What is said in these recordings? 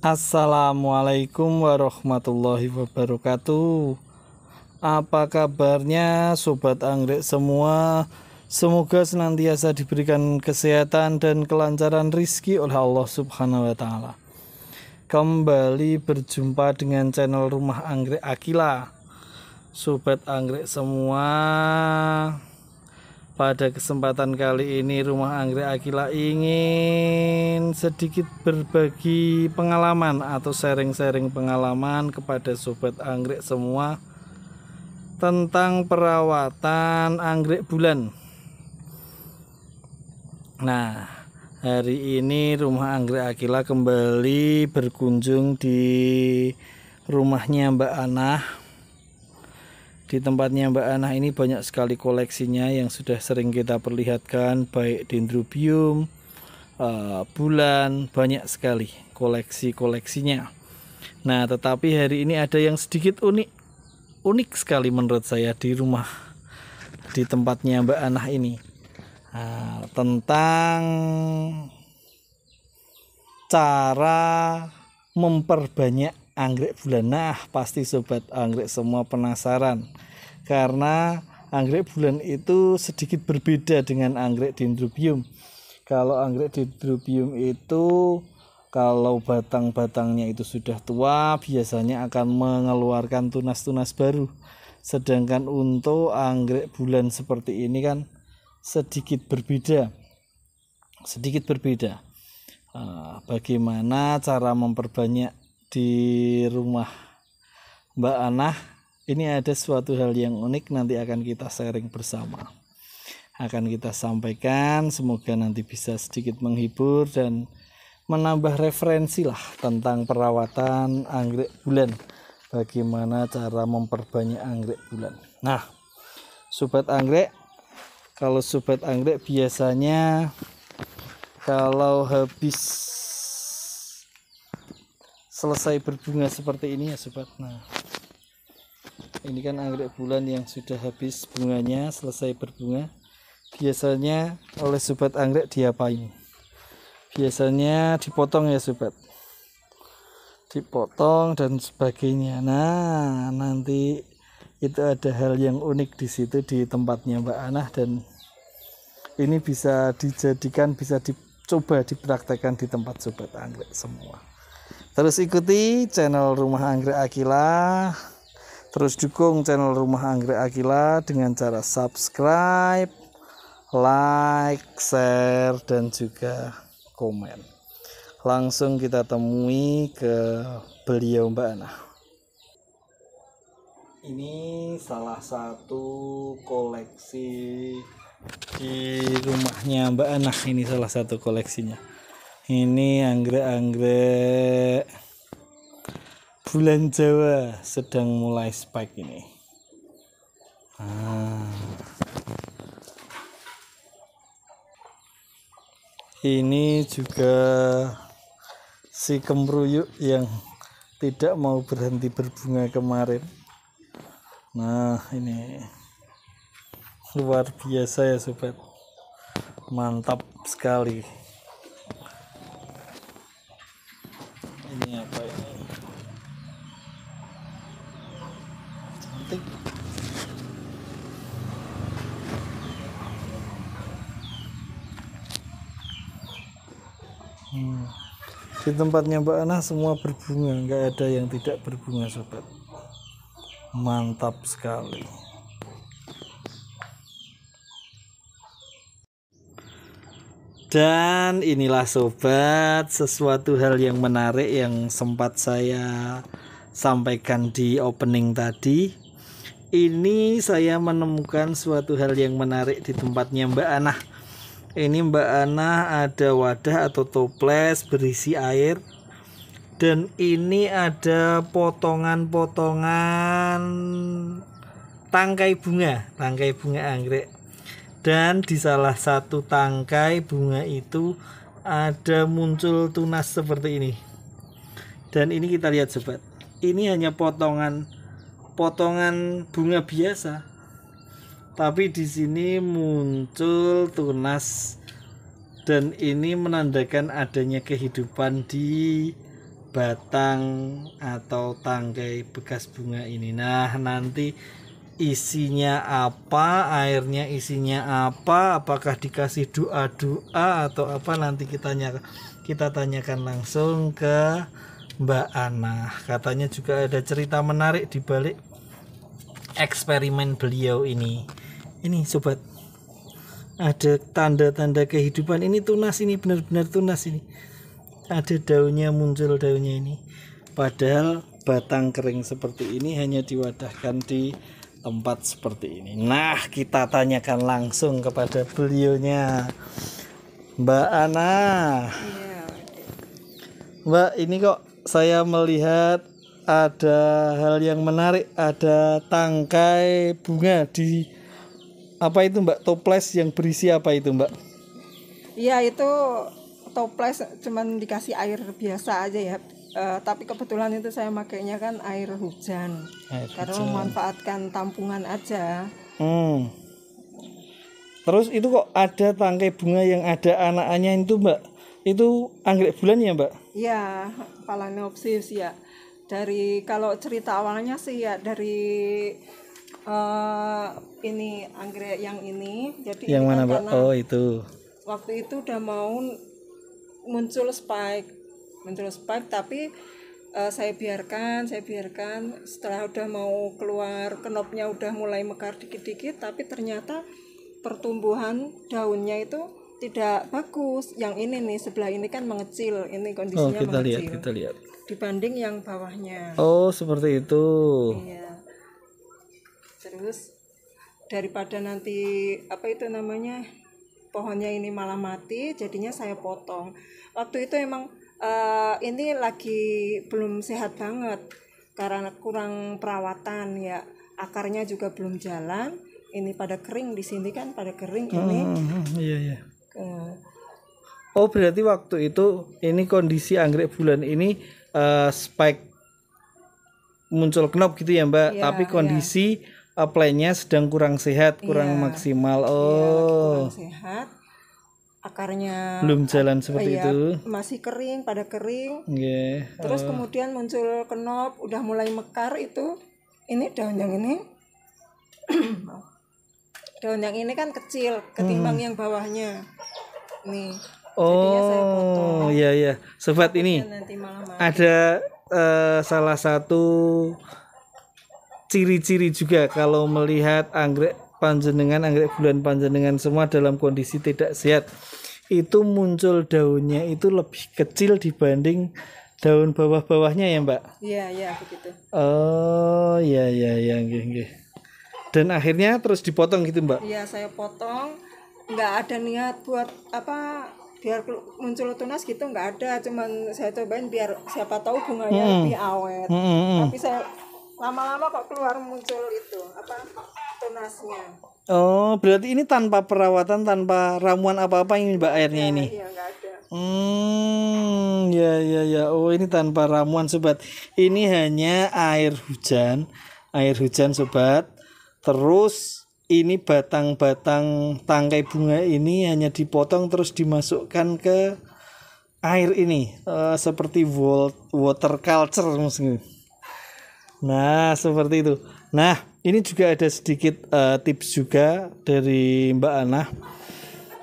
Assalamualaikum warahmatullahi wabarakatuh. Apa kabarnya sobat anggrek semua? Semoga senantiasa diberikan kesehatan dan kelancaran rizki oleh Allah Subhanahu wa Ta'ala. Kembali berjumpa dengan channel Rumah Anggrek Akila. Sobat anggrek semua, pada kesempatan kali ini Rumah Anggrek Akila ingin sedikit berbagi pengalaman atau sharing-sharing pengalaman kepada sobat anggrek semua tentang perawatan anggrek bulan. Nah, hari ini Rumah Anggrek Akila kembali berkunjung di rumahnya Mbak Anah. Di tempatnya Mbak Anah ini banyak sekali koleksinya yang sudah sering kita perlihatkan, baik dendrobium, bulan, banyak sekali koleksinya. Nah, tetapi hari ini ada yang sedikit unik sekali menurut saya di tempatnya Mbak Anah ini. Nah, tentang cara memperbanyak anggrek bulan. Nah, pasti sobat anggrek semua penasaran, karena anggrek bulan itu sedikit berbeda dengan anggrek dendrobium. Kalau anggrek dendrobium itu kalau batang-batangnya itu sudah tua, biasanya akan mengeluarkan tunas-tunas baru. Sedangkan untuk anggrek bulan seperti ini kan sedikit berbeda. Bagaimana cara memperbanyak di rumah Mbak Anah? Ini ada suatu hal yang unik, nanti akan kita sharing bersama, akan kita sampaikan. Semoga nanti bisa sedikit menghibur dan menambah referensi lah tentang perawatan anggrek bulan, bagaimana cara memperbanyak anggrek bulan. Nah, sobat anggrek, kalau sobat anggrek biasanya kalau habis selesai berbunga seperti ini ya sobat. Nah, ini kan anggrek bulan yang sudah habis bunganya, selesai berbunga. Biasanya oleh sobat anggrek diapain? Biasanya dipotong ya sobat, dipotong dan sebagainya. Nah, nanti itu ada hal yang unik di situ di tempatnya Mbak Anah, dan ini bisa dijadikan, bisa dicoba dipraktekkan di tempat sobat anggrek semua. Terus ikuti channel Rumah Anggrek Akila, terus dukung channel Rumah Anggrek Akila dengan cara subscribe, like, share, dan juga komen. Langsung kita temui ke beliau Mbak Anah. Ini salah satu koleksi di rumahnya Mbak Anah. Ini salah satu koleksinya. Ini anggrek-anggrek bulan Jawa sedang mulai spike ini. Ini juga si kemruyuk yang tidak mau berhenti berbunga kemarin. Nah, ini luar biasa ya sobat, mantap sekali. Ini apa ini? Cantik. Di tempatnya Mbak Anah semua berbunga, nggak ada yang tidak berbunga sobat. Mantap sekali. Dan inilah sobat, sesuatu hal yang menarik yang sempat saya sampaikan di opening tadi. Ini saya menemukan suatu hal yang menarik di tempatnya Mbak Anah. Ini Mbak Anah ada wadah atau toples berisi air, dan ini ada potongan-potongan tangkai bunga anggrek. Dan di salah satu tangkai bunga itu ada muncul tunas seperti ini. Dan ini kita lihat sobat, ini hanya potongan bunga biasa, tapi di sini muncul tunas, dan ini menandakan adanya kehidupan di batang atau tangkai bekas bunga ini. Nah, nanti isinya apa, airnya isinya apa, apakah dikasih doa-doa atau apa, nanti kita tanyakan langsung ke Mbak Ana. Katanya juga ada cerita menarik di balik eksperimen beliau ini. Ini sobat, ada tanda-tanda kehidupan. Ini tunas, ini benar-benar tunas ini. Ada daunnya, muncul daunnya ini. Padahal batang kering seperti ini hanya diwadahkan di tempat seperti ini. Nah, kita tanyakan langsung kepada beliaunya, Mbak Ana. Mbak, ini kok saya melihat ada hal yang menarik, ada tangkai bunga di apa itu Mbak, toples yang berisi apa itu Mbak? Iya, itu toples cuman dikasih air biasa aja ya. Tapi kebetulan itu saya makainya kan air hujan. Karena memanfaatkan tampungan aja. Terus itu kok ada tangkai bunga yang ada anak-annya itu Mbak? Itu anggrek bulan ya Mbak? Iya, Phalaenopsis ya. Dari kalau cerita awalnya sih ya dari ini anggrek yang ini. Jadi yang ini mana kan Mbak? Oh itu. Waktu itu udah mau muncul spike tapi saya biarkan setelah udah mau keluar kenopnya udah mulai mekar dikit-dikit, tapi ternyata pertumbuhan daunnya itu tidak bagus. Yang ini nih sebelah ini kan mengecil, ini kondisinya mengecil. Kita lihat dibanding yang bawahnya. Oh seperti itu. Iya. Terus daripada nanti apa itu namanya pohonnya ini malah mati, jadinya saya potong. Waktu itu emang ini lagi belum sehat banget karena kurang perawatan ya, akarnya juga belum jalan. Ini pada kering, di sini kan pada kering ini. Iya. Oh berarti waktu itu ini kondisi anggrek bulan ini spike muncul knop gitu ya Mbak, tapi kondisi plantnya sedang kurang sehat, kurang maksimal. Kurang sehat. Akarnya belum jalan seperti itu, masih kering, pada kering. Terus kemudian muncul kenop, udah mulai mekar itu. Ini daun yang ini daun yang ini kan kecil ketimbang yang bawahnya nih. Jadinya saya potong. Iya sobat, ini ada salah satu ciri-ciri juga kalau melihat anggrek panjenengan, anggrek bulan panjenengan semua dalam kondisi tidak sehat, itu muncul daunnya itu lebih kecil dibanding daun bawah-bawahnya ya Mbak? Iya begitu. Oh iya, nggih. Dan akhirnya terus dipotong gitu Mbak? Iya, saya potong, nggak ada niat buat apa biar muncul tunas gitu, nggak ada, cuman saya cobain biar siapa tahu bunganya lebih awet. Tapi saya lama-lama kok keluar muncul itu apa tunasnya. Oh berarti ini tanpa perawatan, tanpa ramuan apa-apa ini Mbak airnya ini? Iya nggak ada. Ya. Oh ini tanpa ramuan sobat. Ini hanya air hujan sobat. Terus ini batang-batang tangkai bunga ini hanya dipotong terus dimasukkan ke air ini, seperti water culture mungkin. Nah seperti itu. Nah ini juga ada sedikit tips juga dari Mbak Ana.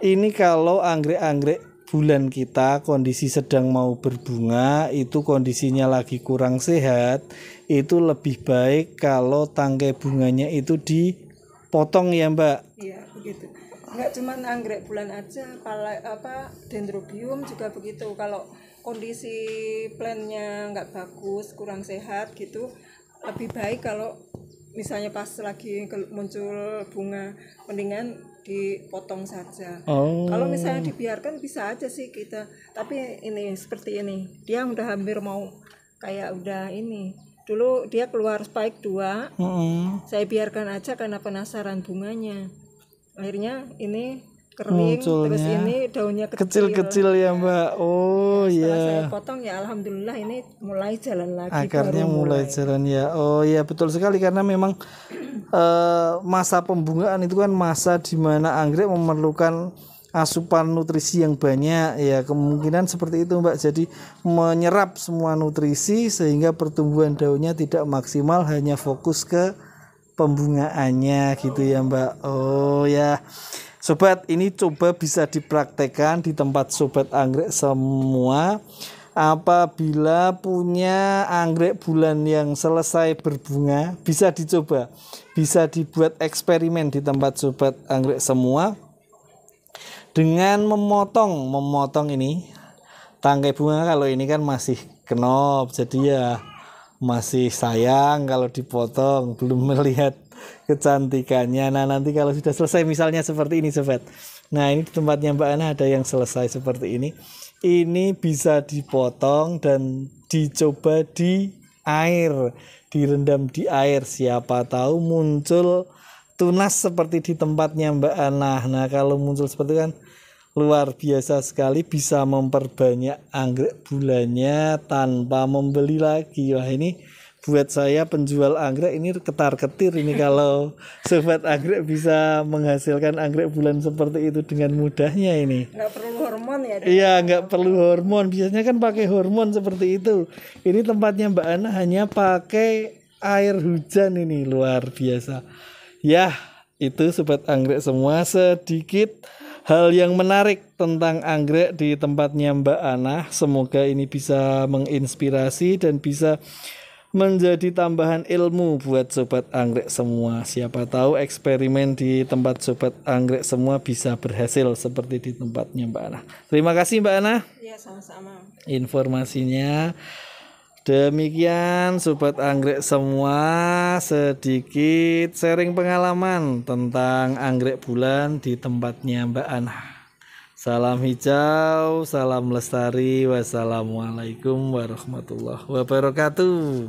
Ini kalau anggrek-anggrek bulan kita kondisi sedang mau berbunga, itu kondisinya lagi kurang sehat, itu lebih baik kalau tangkai bunganya itu dipotong ya Mbak. Iya begitu. Enggak cuma anggrek bulan aja, dendrobium juga begitu. Kalau kondisi plantnya nggak bagus, kurang sehat gitu, lebih baik kalau misalnya pas lagi muncul bunga, mendingan dipotong saja. Kalau misalnya dibiarkan bisa aja sih kita, tapi ini seperti ini, dia udah hampir mau kayak udah ini. Dulu dia keluar spike 2, saya biarkan aja karena penasaran bunganya. Akhirnya ini kering, terus ini daunnya kecil-kecil ya Mbak. Setelah saya potong ya alhamdulillah ini mulai jalan lagi. Akarnya mulai jalan ya. Oh ya betul sekali, karena memang masa pembungaan itu kan masa di mana anggrek memerlukan asupan nutrisi yang banyak, ya kemungkinan seperti itu Mbak. Jadi menyerap semua nutrisi sehingga pertumbuhan daunnya tidak maksimal, hanya fokus ke pembungaannya gitu ya Mbak. Oh ya sobat, ini coba bisa dipraktekkan di tempat sobat anggrek semua. Apabila punya anggrek bulan yang selesai berbunga, bisa dicoba, bisa dibuat eksperimen di tempat sobat anggrek semua dengan memotong ini tangkai bunga. Kalau ini kan masih kenop, jadi ya masih sayang kalau dipotong, belum melihat kecantikannya. Nah nanti kalau sudah selesai misalnya seperti ini sobat, nah ini di tempatnya Mbak Ana ada yang selesai seperti ini bisa dipotong dan dicoba di air, direndam di air, siapa tahu muncul tunas seperti di tempatnya Mbak Ana. Nah kalau muncul seperti itu kan luar biasa sekali, bisa memperbanyak anggrek bulannya tanpa membeli lagi. Wah ini buat saya penjual anggrek ini ketar-ketir ini kalau sobat anggrek bisa menghasilkan anggrek bulan seperti itu dengan mudahnya ini. Nggak perlu hormon ya? Iya, nggak perlu hormon. Biasanya kan pakai hormon seperti itu. Ini tempatnya Mbak Ana hanya pakai air hujan, ini luar biasa. Ya, itu sobat anggrek semua sedikit hal yang menarik tentang anggrek di tempatnya Mbak Ana. Semoga ini bisa menginspirasi dan bisa menjadi tambahan ilmu buat sobat anggrek semua. Siapa tahu eksperimen di tempat sobat anggrek semua bisa berhasil seperti di tempatnya Mbak Ana. Terima kasih Mbak Ana. Iya, sama-sama. Informasinya. Demikian sobat anggrek semua, sedikit sharing pengalaman tentang anggrek bulan di tempatnya Mbak Ana. Salam hijau, salam lestari, wassalamualaikum warahmatullahi wabarakatuh.